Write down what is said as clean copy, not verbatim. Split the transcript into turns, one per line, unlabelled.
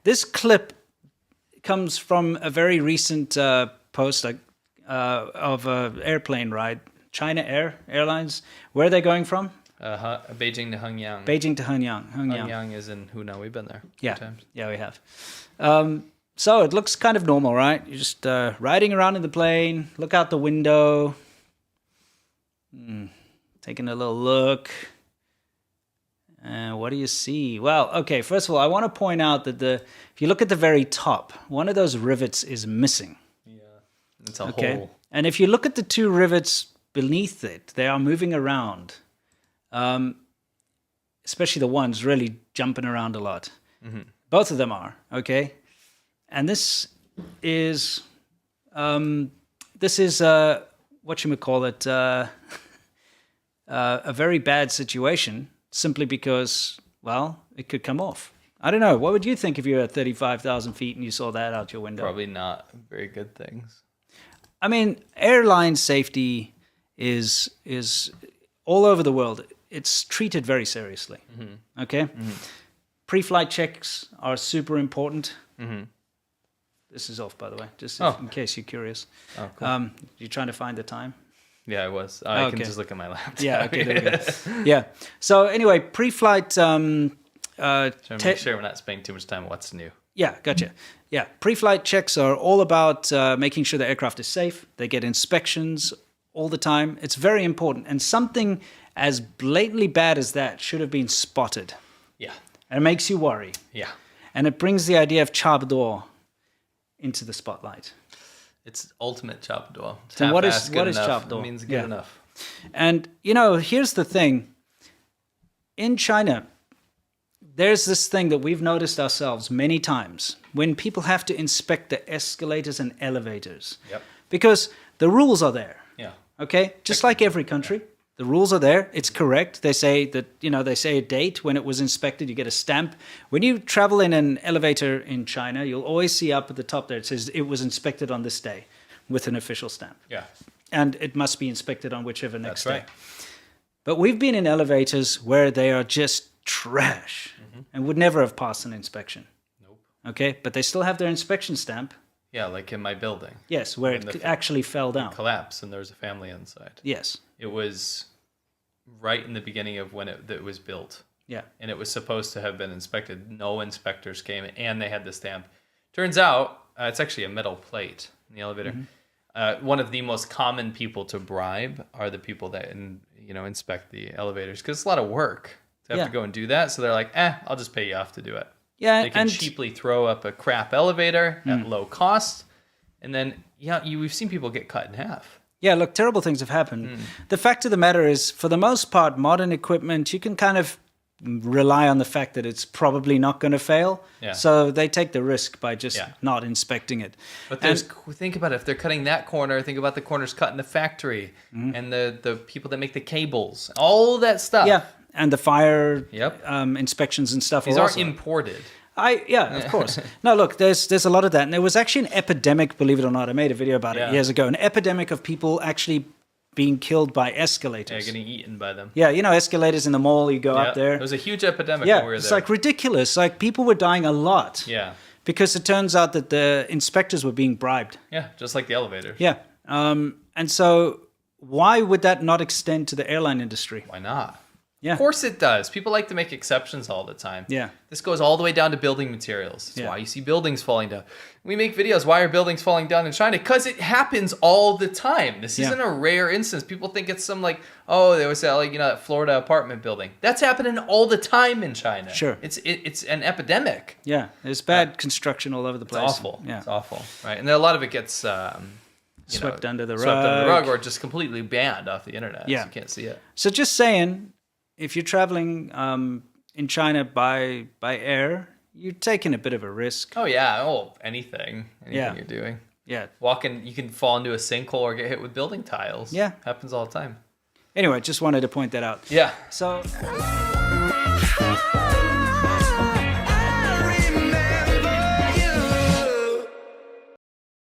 This clip comes from a very recent post of an airplane ride. China Airlines. Where are they going from?
Beijing to Hengyang.
Beijing to Hengyang.
Hengyang is in Hunan. We've been there a few times.
Yeah, we have. So it looks kind of normal, right? You're just riding around in the plane, look out the window, taking a little look. What do you see? Well, okay, first of all, I want to point out that if you look at the very top, one of those rivets is missing.
Yeah, it's a hole.
And if you look at the two rivets beneath it, they are moving around. Especially the ones really jumping around a lot. Mm-hmm. Both of them are, okay? And this is whatchamacallit, a very bad situation simply because, well, it could come off. I don't know. What would you think if you were at 35,000 feet and you saw that out your window?
Probably not very good things.
I mean, airline safety is all over the world. It's treated very seriously. Mm-hmm. Okay? Mm-hmm. Pre-flight checks are super important. Mm-hmm. This is off, by the way, just in case you're curious. Oh, cool. You're trying to find the time?
Yeah, I was. I can just look at my laptop.
Yeah, okay, there we go. Yeah. So anyway, pre-flight...
Trying to make sure we're not spending too much time on what's new.
Yeah, gotcha. Yeah, pre-flight checks are all about making sure the aircraft is safe. They get inspections all the time. It's very important. And something as blatantly bad as that should have been spotted.
Yeah.
And it makes you worry.
Yeah.
And it brings the idea of chapador into the spotlight.
It's ultimate chapador.
So what is chapador?
It means good enough.
And, here's the thing. In China, there's this thing that we've noticed ourselves many times when people have to inspect the escalators and elevators.
Yep.
Because the rules are there.
Yeah.
Okay? Just like every country. Yeah. The rules are there. It's correct. They say that, they say a date when it was inspected, you get a stamp. When you travel in an elevator in China, you'll always see up at the top there, it says it was inspected on this day with an official stamp.
Yeah.
And it must be inspected on whichever next day.
Right.
But we've been in elevators where they are just trash and would never have passed an inspection.
Nope.
Okay? But they still have their inspection stamp.
Yeah, like in my building.
Yes, where it actually fell down.
Collapsed and there was a family inside.
Yes.
It was right in the beginning of when it was built.
Yeah.
And it was supposed to have been inspected. No inspectors came and they had the stamp. Turns out it's actually a metal plate in the elevator. Mm-hmm. One of the most common people to bribe are the people that inspect the elevators because it's a lot of work to have to go and do that. So they're like, I'll just pay you off to do it.
Yeah,
they can cheaply throw up a crap elevator at low cost. And then, we've seen people get cut in half.
Yeah, look, terrible things have happened. The fact of the matter is, for the most part, modern equipment, you can kind of rely on the fact that it's probably not going to fail. Yeah. So they take the risk by just not inspecting it.
But think about it. If they're cutting that corner, think about the corners cut in the factory and the people that make the cables, all that stuff.
Yeah, and the fire inspections and stuff.
These aren't imported.
Of course. No, look, there's a lot of that. And there was actually an epidemic, believe it or not. I made a video about it years ago. An epidemic of people actually being killed by escalators.
Yeah, getting eaten by them.
Yeah, escalators in the mall, you go up there.
There was a huge epidemic when we were there.
It's like ridiculous. Like people were dying a lot.
Yeah.
Because it turns out that the inspectors were being bribed.
Yeah, just like the elevator.
Yeah. And so why would that not extend to the airline industry?
Why not?
Yeah.
Of course it does. People like to make exceptions all the time.
Yeah.
This goes all the way down to building materials. That's why you see buildings falling down. We make videos, why are buildings falling down in China? Because it happens all the time. This isn't a rare instance. People think it's some there was that Florida apartment building. That's happening all the time in China.
Sure.
It's an epidemic.
Yeah. There's bad construction all over the place.
It's awful.
Yeah.
It's awful. Right. And then a lot of it gets
swept under the rug.
Or just completely banned off the internet. Yeah. So you can't see it.
So just saying, if you're traveling in China by air, you're taking a bit of a risk.
Oh, yeah. Anything you're doing.
Yeah.
You can fall into a sinkhole or get hit with building tiles.
Yeah.
Happens all the time.
Anyway, just wanted to point that out.
Yeah.
So...